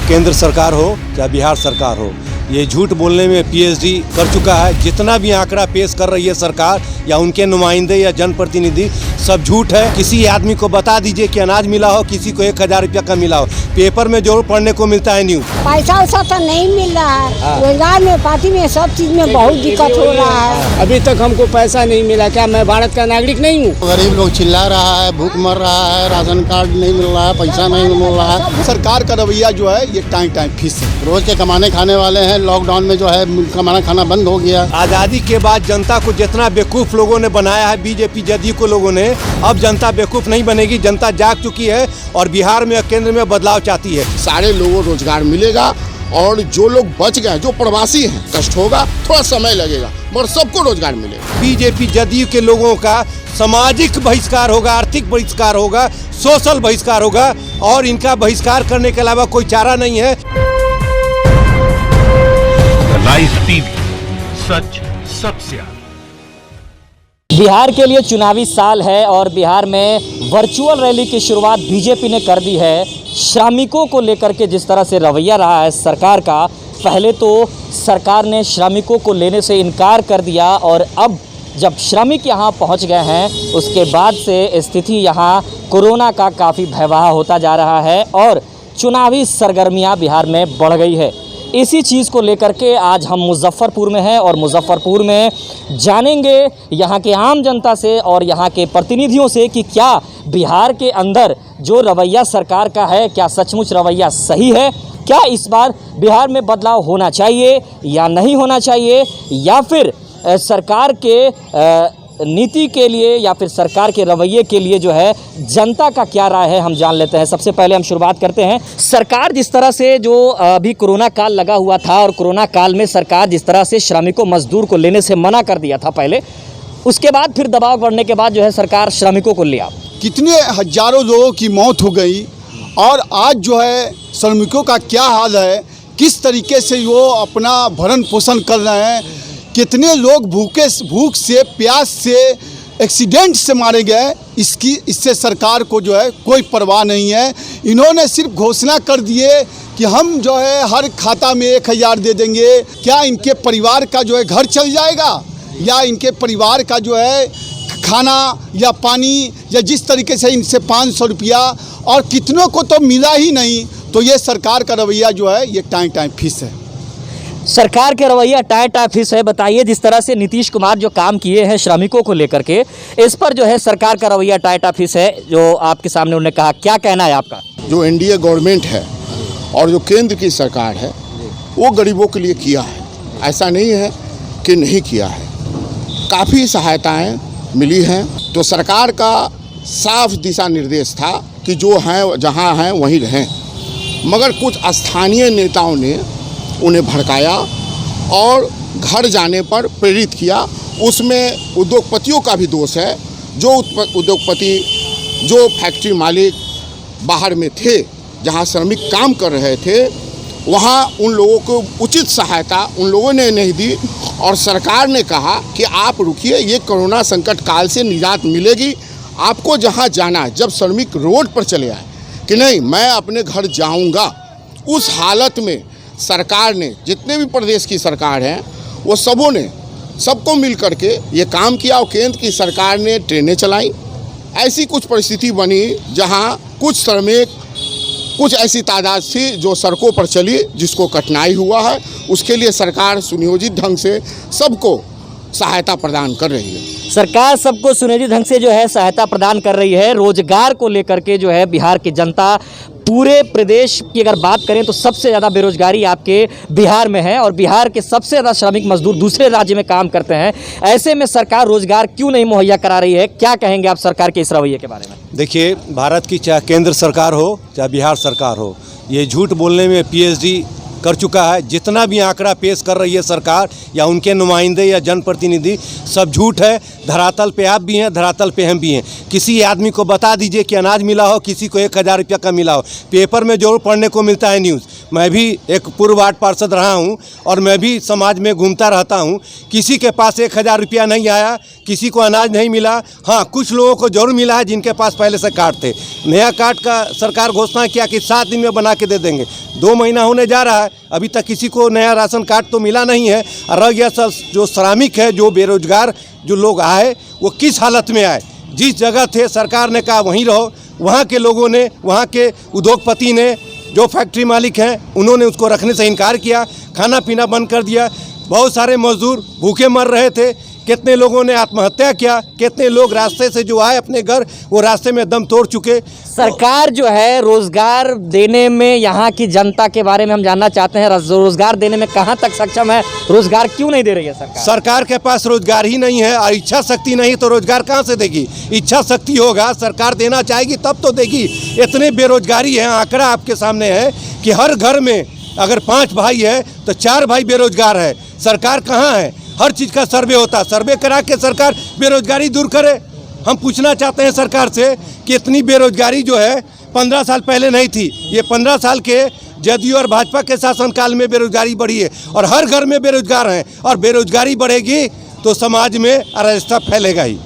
केंद्र सरकार हो या बिहार सरकार हो, ये झूठ बोलने में पीएचडी कर चुका है। जितना भी आंकड़ा पेश कर रही है सरकार या उनके नुमाइंदे या जनप्रतिनिधि, सब झूठ है। किसी आदमी को बता दीजिए कि अनाज मिला हो, किसी को 1000 रुपया का मिला हो। पेपर में जरूर पढ़ने को मिलता है न्यूज। पैसा वैसा तो नहीं मिल रहा है। रोजगार में, पार्टी में, सब चीज में बहुत दिक्कत हो रहा है। अभी तक हमको पैसा नहीं मिला। क्या मैं भारत का नागरिक नहीं हूँ? गरीब लोग चिल्ला रहा है, भूख मर रहा है, राशन कार्ड नहीं मिल रहा है, पैसा नहीं मिल रहा है। सरकार का रवैया जो है ये टाइम फीस है। रोज के कमाने खाने वाले हैं, लॉकडाउन में जो है कमाना खाना बंद हो गया। आज़ादी के बाद जनता को जितना बेवकूफ़ लोगों ने बनाया है, बीजेपी जदयू को लोगों ने, अब जनता बेवकूफ़ नहीं बनेगी। जनता जाग चुकी है और बिहार में केंद्र में बदलाव चाहती है। सारे लोगों को रोजगार मिलेगा और जो लोग बच गए, जो प्रवासी हैं, कष्ट होगा, थोड़ा समय लगेगा, मगर सबको रोजगार मिलेगा। बीजेपी जदयू के लोगों का सामाजिक बहिष्कार होगा, आर्थिक बहिष्कार होगा, सोशल बहिष्कार होगा और इनका बहिष्कार करने के अलावा कोई चारा नहीं है। लाइव टीवी, सच सबसे आगे। बिहार के लिए चुनावी साल है और बिहार में वर्चुअल रैली की शुरुआत बीजेपी ने कर दी है। श्रमिकों को लेकर के जिस तरह से रवैया रहा है सरकार का, पहले तो सरकार ने श्रमिकों को लेने से इनकार कर दिया और अब जब श्रमिक यहाँ पहुँच गए हैं उसके बाद से स्थिति यहाँ कोरोना का काफ़ी भयावह होता जा रहा है और चुनावी सरगर्मियाँ बिहार में बढ़ गई है। इसी चीज़ को लेकर के आज हम मुजफ्फरपुर में हैं और मुजफ्फरपुर में जानेंगे यहाँ के आम जनता से और यहाँ के प्रतिनिधियों से कि क्या बिहार के अंदर जो रवैया सरकार का है, क्या सचमुच रवैया सही है, क्या इस बार बिहार में बदलाव होना चाहिए या नहीं होना चाहिए, या फिर सरकार के नीति के लिए या फिर सरकार के रवैये के लिए जो है जनता का क्या राय है, हम जान लेते हैं। सबसे पहले हम शुरुआत करते हैं, सरकार जिस तरह से जो अभी कोरोना काल लगा हुआ था और कोरोना काल में सरकार जिस तरह से श्रमिकों मजदूर को लेने से मना कर दिया था पहले, उसके बाद फिर दबाव बढ़ने के बाद जो है सरकार श्रमिकों को लिया। कितने हजारों लोगों की मौत हो गई और आज जो है श्रमिकों का क्या हाल है, किस तरीके से वो अपना भरण पोषण कर रहे हैं, कितने लोग भूख से, प्यास से, एक्सीडेंट से मारे गए, इससे सरकार को जो है कोई परवाह नहीं है। इन्होंने सिर्फ घोषणा कर दिए कि हम जो है हर खाता में 1000 दे देंगे। क्या इनके परिवार का जो है घर चल जाएगा या इनके परिवार का जो है खाना या पानी या जिस तरीके से इनसे 500 रुपया और कितनों को तो मिला ही नहीं। तो ये सरकार का रवैया जो है ये टाइम फीस है। सरकार के रवैया टाइम फीस है। बताइए, जिस तरह से नीतीश कुमार जो काम किए हैं श्रमिकों को लेकर के, इस पर जो है सरकार का रवैया टाइम फीस है जो आपके सामने उन्होंने कहा, क्या कहना है आपका? जो एनडीए गवर्नमेंट है और जो केंद्र की सरकार है वो गरीबों के लिए किया है, ऐसा नहीं है कि नहीं किया है। काफ़ी सहायताएं मिली हैं। तो सरकार का साफ दिशा निर्देश था कि जो हैं जहाँ हैं वहीं रहें, मगर कुछ स्थानीय नेताओं ने उन्हें भड़काया और घर जाने पर प्रेरित किया। उसमें उद्योगपतियों का भी दोष है। जो उद्योगपति, जो फैक्ट्री मालिक बाहर में थे, जहां श्रमिक काम कर रहे थे, वहां उन लोगों को उचित सहायता उन लोगों ने नहीं दी और सरकार ने कहा कि आप रुकिए, ये कोरोना संकट काल से निजात मिलेगी, आपको जहां जाना है। जब श्रमिक रोड पर चले आए कि नहीं मैं अपने घर जाऊंगा, उस हालत में सरकार ने, जितने भी प्रदेश की सरकार हैं वो सबको मिल करके ये काम किया और केंद्र की सरकार ने ट्रेनें चलाई। ऐसी कुछ परिस्थिति बनी जहां कुछ श्रमिक, कुछ ऐसी तादाद थी जो सड़कों पर चली, जिसको कठिनाई हुआ है। उसके लिए सरकार सुनियोजित ढंग से सबको सहायता प्रदान कर रही है। सरकार सबको सुनियोजित ढंग से जो है सहायता प्रदान कर रही है। रोजगार को लेकर के जो है बिहार की जनता, पूरे प्रदेश की अगर बात करें तो सबसे ज़्यादा बेरोजगारी आपके बिहार में है और बिहार के सबसे ज़्यादा श्रमिक मजदूर दूसरे राज्य में काम करते हैं। ऐसे में सरकार रोजगार क्यों नहीं मुहैया करा रही है? क्या कहेंगे आप सरकार के इस रवैये के बारे में? देखिए, भारत की चाहे केंद्र सरकार हो चाहे बिहार सरकार हो, ये झूठ बोलने में पीएचडी कर चुका है। जितना भी आंकड़ा पेश कर रही है सरकार या उनके नुमाइंदे या जनप्रतिनिधि, सब झूठ है। धरातल पे आप भी हैं, धरातल पे हम भी हैं। किसी आदमी को बता दीजिए कि अनाज मिला हो, किसी को 1000 रुपया का मिला हो। पेपर में जरूर पढ़ने को मिलता है न्यूज़। मैं भी एक पूर्व वार्ड पार्षद रहा हूं और मैं भी समाज में घूमता रहता हूं। किसी के पास 1000 रुपया नहीं आया, किसी को अनाज नहीं मिला। हाँ, कुछ लोगों को जरूर मिला है जिनके पास पहले से कार्ड थे। नया कार्ड का सरकार घोषणा किया कि 7 दिन में बना के दे देंगे। 2 महीना होने जा रहा है, अभी तक किसी को नया राशन कार्ड तो मिला नहीं है। और रह गया सब जो श्रमिक है, जो बेरोजगार जो लोग आए, वो किस हालत में आए। जिस जगह थे सरकार ने कहा वहीं रहो, वहाँ के लोगों ने, वहाँ के उद्योगपति ने, जो फैक्ट्री मालिक हैं, उन्होंने उसको रखने से इनकार किया, खाना पीना बंद कर दिया। बहुत सारे मजदूर भूखे मर रहे थे। कितने लोगों ने आत्महत्या किया, कितने लोग रास्ते से जो आए अपने घर, वो रास्ते में दम तोड़ चुके। सरकार जो है रोजगार देने में, यहाँ की जनता के बारे में हम जानना चाहते हैं, रोजगार देने में कहाँ तक सक्षम है, रोजगार क्यों नहीं दे रही है सरकार? सरकार के पास रोजगार ही नहीं है और इच्छा शक्ति नहीं तो रोजगार कहाँ से देगी। इच्छा शक्ति होगा, सरकार देना चाहेगी तब तो देगी। इतने बेरोजगारी है, आंकड़ा आपके सामने है कि हर घर में अगर 5 भाई है तो 4 भाई बेरोजगार है। सरकार कहाँ है? हर चीज़ का सर्वे होता है, सर्वे करा के सरकार बेरोजगारी दूर करे। हम पूछना चाहते हैं सरकार से कि इतनी बेरोजगारी जो है 15 साल पहले नहीं थी। ये 15 साल के जदयू और भाजपा के शासनकाल में बेरोजगारी बढ़ी है और हर घर में बेरोजगार हैं, और बेरोजगारी बढ़ेगी तो समाज में अराजकता फैलेगा ही।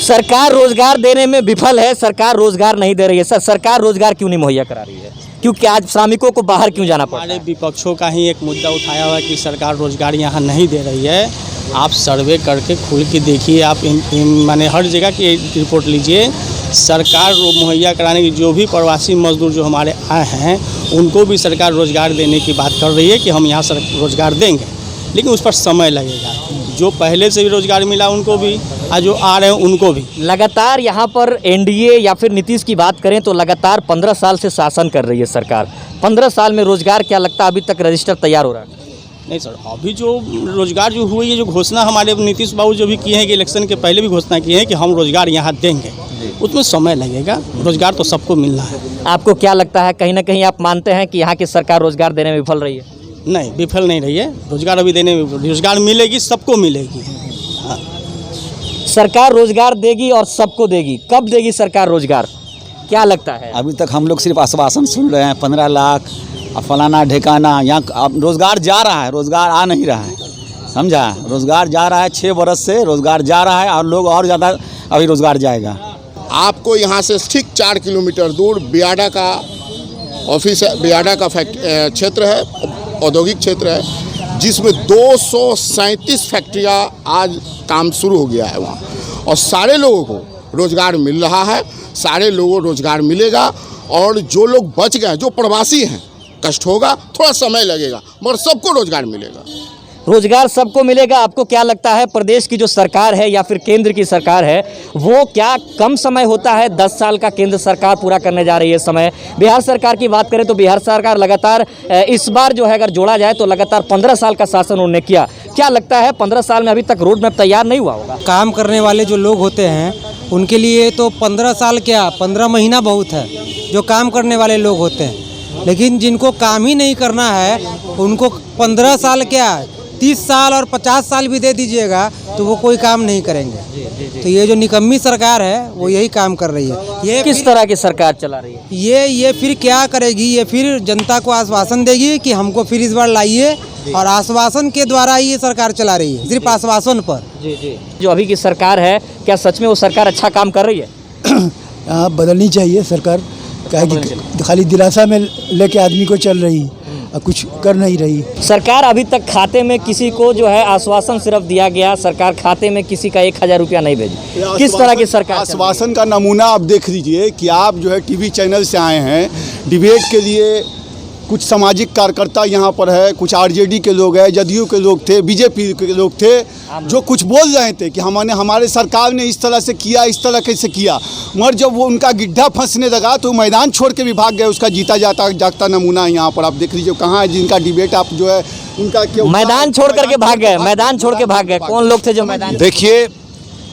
सरकार रोजगार देने में विफल है, सरकार रोजगार नहीं दे रही है। सर, सरकार रोजगार क्यों नहीं मुहैया करा रही है? क्योंकि आज श्रमिकों को बाहर क्यों जाना पड़ा? हमारे विपक्षों का ही एक मुद्दा उठाया हुआ है कि सरकार रोजगार यहाँ नहीं दे रही है। आप सर्वे करके खुल के देखिए, आप माने हर जगह की रिपोर्ट लीजिए। सरकार मुहैया कराने की, जो भी प्रवासी मजदूर जो हमारे आए हैं उनको भी सरकार रोजगार देने की बात कर रही है कि हम यहाँ रोजगार देंगे, लेकिन उस पर समय लगेगा। जो पहले से भी रोजगार मिला उनको भी, और जो आ रहे हैं उनको भी। लगातार यहाँ पर एनडीए या फिर नीतीश की बात करें तो लगातार 15 साल से शासन कर रही है सरकार। 15 साल में रोजगार क्या लगता है अभी तक रजिस्टर तैयार हो रहा है? नहीं सर, अभी जो रोजगार जो हुई है, जो घोषणा हमारे नीतीश बाबू जो भी किए हैं कि इलेक्शन के पहले भी घोषणा किए हैं कि हम रोजगार यहाँ देंगे, उसमें समय लगेगा। रोजगार तो सबको मिलना है। आपको क्या लगता है, कहीं ना कहीं आप मानते हैं कि यहाँ की सरकार रोजगार देने में विफल रही है? नहीं, विफल नहीं रही है। रोजगार अभी देने में, रोजगार मिलेगी, सबको मिलेगी। हाँ। सरकार रोजगार देगी और सबको देगी। कब देगी सरकार रोजगार, क्या लगता है? अभी तक हम लोग सिर्फ आश्वासन सुन रहे हैं, 15 लाख फलाना ढेकाना। यहाँ रोजगार जा रहा है, रोजगार आ नहीं रहा है, समझा? रोजगार जा रहा है, 6 बरस से रोजगार जा रहा है और लोग और ज़्यादा अभी रोजगार जाएगा। आपको यहाँ से ठीक 4 किलोमीटर दूर बियाडा का ऑफिस है, बियाडा का क्षेत्र है, औद्योगिक क्षेत्र है, जिसमें 237 फैक्ट्रियाँ आज काम शुरू हो गया है वहाँ, और सारे लोगों को रोजगार मिल रहा है, सारे लोगों को रोजगार मिलेगा। और जो लोग बच गए, जो प्रवासी हैं, कष्ट होगा, थोड़ा समय लगेगा, मगर सबको रोजगार मिलेगा। रोजगार सबको मिलेगा। आपको क्या लगता है प्रदेश की जो सरकार है या फिर केंद्र की सरकार है, वो क्या कम समय होता है? 10 साल का केंद्र सरकार पूरा करने जा रही है समय। बिहार सरकार की बात करें तो बिहार सरकार लगातार इस बार जो है अगर जोड़ा जाए तो लगातार 15 साल का शासन उन्होंने किया। क्या लगता है 15 साल में अभी तक रोड मैप तैयार नहीं हुआ होगा? काम करने वाले जो लोग होते हैं उनके लिए तो 15 साल क्या, 15 महीना बहुत है, जो काम करने वाले लोग होते हैं। लेकिन जिनको काम ही नहीं करना है उनको 15 साल क्या, 30 साल और 50 साल भी दे दीजिएगा तो वो कोई काम नहीं करेंगे। तो ये जो निकम्मी सरकार है वो यही काम कर रही है। ये किस तरह की सरकार चला रही है? ये फिर क्या करेगी? ये फिर जनता को आश्वासन देगी कि हमको फिर इस बार लाइए, और आश्वासन के द्वारा ही ये सरकार चला रही है, सिर्फ आश्वासन पर। जी। जो अभी की सरकार है, क्या सच में वो सरकार अच्छा काम कर रही है? बदलनी चाहिए सरकार, क्या कि खाली दिलासा में लेके आदमी को चल रही, कुछ कर नहीं रही सरकार। अभी तक खाते में किसी को जो है आश्वासन सिर्फ दिया गया, सरकार खाते में किसी का 1000 रुपया नहीं भेजी। किस तरह की सरकार? आश्वासन का नमूना आप देख लीजिए कि आप जो है टीवी चैनल से आए हैं डिबेट के लिए। कुछ सामाजिक कार्यकर्ता यहाँ पर है, कुछ आरजेडी के लोग हैं, जदयू के लोग थे, बीजेपी के लोग थे, जो कुछ बोल रहे थे कि हमारे सरकार ने इस तरह से किया, इस तरह कैसे किया। मगर जब वो उनका गिड्ढा फंसने लगा तो मैदान छोड़ के भी भाग गए। उसका जीता जागता नमूना यहाँ पर आप देख लीजिए। कहाँ है जिनका डिबेट आप जो है उनका मैदान छोड़ करके भाग गए, मैदान छोड़ के भाग गए। कौन लोग थे जो मैदान? देखिए,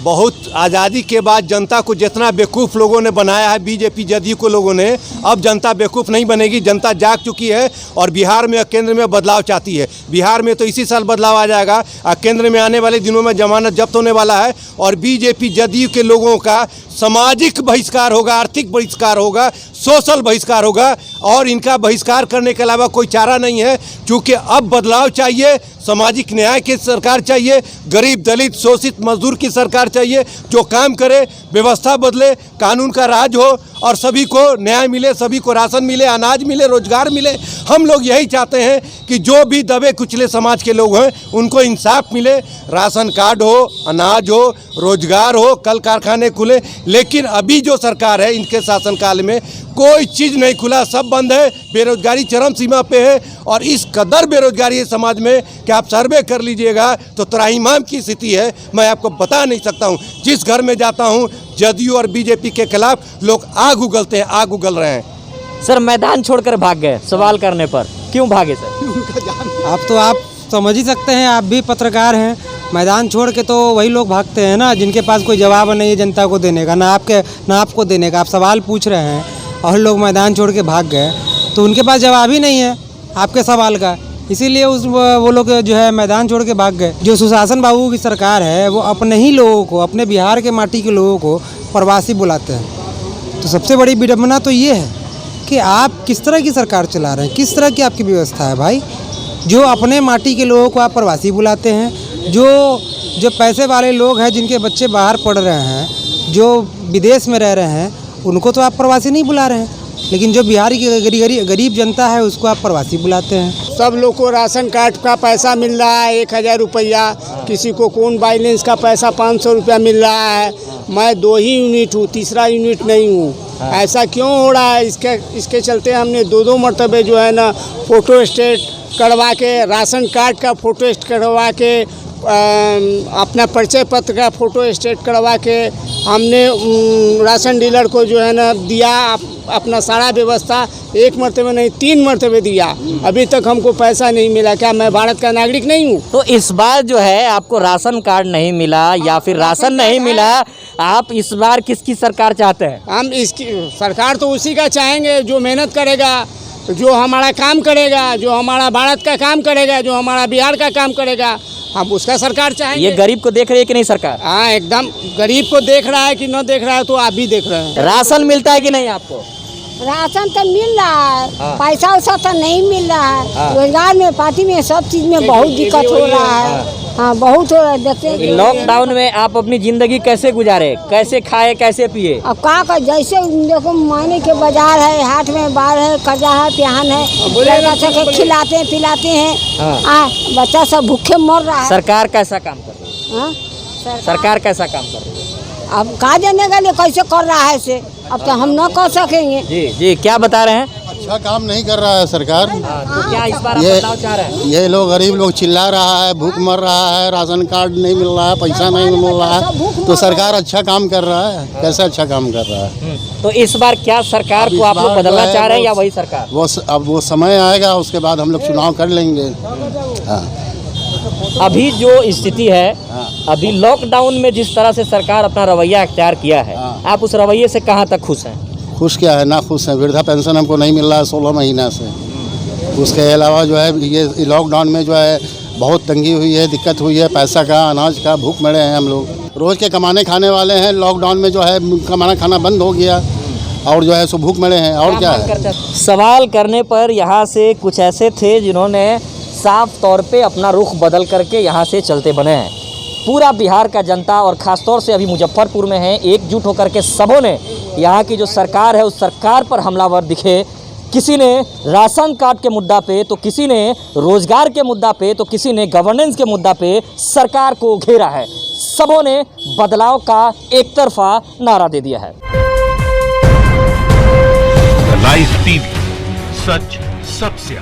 बहुत आज़ादी के बाद जनता को जितना बेवकूफ़ लोगों ने बनाया है बीजेपी जदयू को लोगों ने, अब जनता बेवकूफ़ नहीं बनेगी। जनता जाग चुकी है और बिहार में केंद्र में बदलाव चाहती है। बिहार में तो इसी साल बदलाव आ जाएगा और केंद्र में आने वाले दिनों में जमानत जब्त होने वाला है और बीजेपी जदयू के लोगों का सामाजिक बहिष्कार होगा, आर्थिक बहिष्कार होगा, सोशल बहिष्कार होगा और इनका बहिष्कार करने के अलावा कोई चारा नहीं है। क्योंकि अब बदलाव चाहिए, सामाजिक न्याय की सरकार चाहिए, गरीब दलित शोषित मजदूर की सरकार चाहिए जो काम करे, व्यवस्था बदले, कानून का राज हो और सभी को न्याय मिले, सभी को राशन मिले, अनाज मिले, रोजगार मिले। हम लोग यही चाहते हैं कि जो भी दबे कुचले समाज के लोग हैं उनको इंसाफ मिले, राशन कार्ड हो, अनाज हो, रोजगार हो, कल कारखाने खुले। लेकिन अभी जो सरकार है इनके शासनकाल में कोई चीज़ नहीं खुला, सब बंद है, बेरोजगारी चरम सीमा पे है और इस कदर बेरोजगारी है समाज में कि आप सर्वे कर लीजिएगा तो त्राहिमाम की स्थिति है। मैं आपको बता नहीं सकता हूँ। जिस घर में जाता हूँ जदयू और बीजेपी के खिलाफ लोग आग उगलते हैं, आग उगल रहे हैं। सर मैदान छोड़कर भाग गए सवाल करने पर, क्यों भागे सर? अब तो आप समझ ही सकते हैं, आप भी पत्रकार हैं। मैदान छोड़ के तो वही लोग भागते हैं ना जिनके पास कोई जवाब नहीं है जनता को देने का, ना आपको देने का। आप सवाल पूछ रहे हैं और लोग मैदान छोड़ के भाग गए तो उनके पास जवाब ही नहीं है आपके सवाल का, इसीलिए वो लोग जो है मैदान छोड़ के भाग गए। जो सुशासन बाबू की सरकार है वो अपने ही लोगों को, अपने बिहार के माटी के लोगों को प्रवासी बुलाते हैं। तो सबसे बड़ी विडम्बना तो ये है कि आप किस तरह की सरकार चला रहे हैं, किस तरह की आपकी व्यवस्था है भाई, जो अपने माटी के लोगों को आप प्रवासी बुलाते हैं। जो पैसे वाले लोग हैं जिनके बच्चे बाहर पढ़ रहे हैं, जो विदेश में रह रहे हैं, उनको तो आप प्रवासी नहीं बुला रहे हैं, लेकिन जो बिहार की गरीब जनता है उसको आप प्रवासी बुलाते हैं। सब लोग को राशन कार्ड का पैसा मिल रहा है 1000 रुपया, किसी को कौन बैलेंस का पैसा 500 रुपया मिल रहा है। मैं 2 ही यूनिट हूँ, तीसरा यूनिट नहीं हूँ। ऐसा क्यों हो रहा है? इसके चलते हमने 2 मरतबे जो है ना फ़ोटो स्टेट करवा के, राशन कार्ड का फ़ोटो स्टेट करवा के, अपना परिचय पत्र का फ़ोटो स्टेट करवा के हमने राशन डीलर को जो है ना दिया अपना सारा व्यवस्था। 1 मरतबे नहीं 3 मरतबे दिया, अभी तक हमको पैसा नहीं मिला। क्या मैं भारत का नागरिक नहीं हूँ? तो इस बार जो है आपको राशन कार्ड नहीं मिला या फिर राशन नहीं मिला, आप इस बार किसकी सरकार चाहते हैं? हम इसकी सरकार तो उसी का चाहेंगे जो मेहनत करेगा, जो हमारा काम करेगा, जो हमारा भारत का काम करेगा, जो हमारा बिहार का काम करेगा, हम उसका सरकार चाहेंगे। ये गरीब को देख रही है कि नहीं सरकार? हाँ एकदम, गरीब को देख रहा है कि न देख रहा है तो आप भी देख रहे हैं। राशन मिलता है कि नहीं आपको? राशन तो मिल रहा है, पैसा वैसा तो नहीं मिल रहा है। रोजगार में, पार्टी में, सब चीज में बहुत दिक्कत हो रहा है। हाँ बहुत हो रहा है। देखते लॉकडाउन में आप अपनी जिंदगी कैसे गुजारे, कैसे खाए, कैसे पिए? अब का जैसे देखो महीने के बाजार है, हाट में बाहर है, कर्जा है, प्यान है, लड़का सब खिलाते हैं पिलाते हैं, बच्चा सब भूखे मर रहा है। सरकार कैसा काम कर रही है? सरकार कैसा काम कर रही है? अब कहा जाने का लिए कैसे कर रहा है से, अब तो हम न कर सकेंगे। जी क्या बता रहे हैं? अच्छा काम नहीं कर रहा है सरकार। तो क्या इस बार आप बदलाव चाह रहे हैं? ये लोग गरीब लोग चिल्ला रहा है, भूख मर रहा है, राशन कार्ड नहीं मिल रहा है, पैसा नहीं मिल रहा है, तो सरकार अच्छा काम कर रहा है। कैसे अच्छा काम कर रहा है? तो इस बार क्या सरकार को आप लोग बदलना चाह रहे हैं या वही सरकार? अब वो समय आएगा, उसके बाद हम लोग चुनाव कर लेंगे। अभी जो स्थिति है, अभी लॉकडाउन में जिस तरह से सरकार अपना रवैया अख्तियार किया है, आप उस रवैये से कहाँ तक खुश हैं? खुश क्या है, ना खुश हैं। वृद्धा पेंशन हमको नहीं मिल रहा है 16 महीना से। उसके अलावा जो है ये लॉकडाउन में जो है बहुत तंगी हुई है, दिक्कत हुई है, पैसा का, अनाज का, भूख मरे हैं हम लोग। रोज़ के कमाने खाने वाले हैं, लॉकडाउन में जो है कमाना खाना बंद हो गया और जो है सो भूख मरे हैं। और क्या है? सवाल करने पर यहाँ से कुछ ऐसे थे जिन्होंने साफ तौर पे अपना रुख बदल करके यहाँ से चलते बने हैं। पूरा बिहार का जनता और ख़ासतौर से अभी मुजफ्फरपुर में है, एकजुट होकर के सबों ने यहाँ की जो सरकार है उस सरकार पर हमलावर दिखे। किसी ने राशन कार्ड के मुद्दा पे, तो किसी ने रोजगार के मुद्दा पे, तो किसी ने गवर्नेंस के मुद्दा पे सरकार को घेरा है। सबों ने बदलाव का एक तरफा नारा दे दिया है। लाइव टीवी, सच सबसे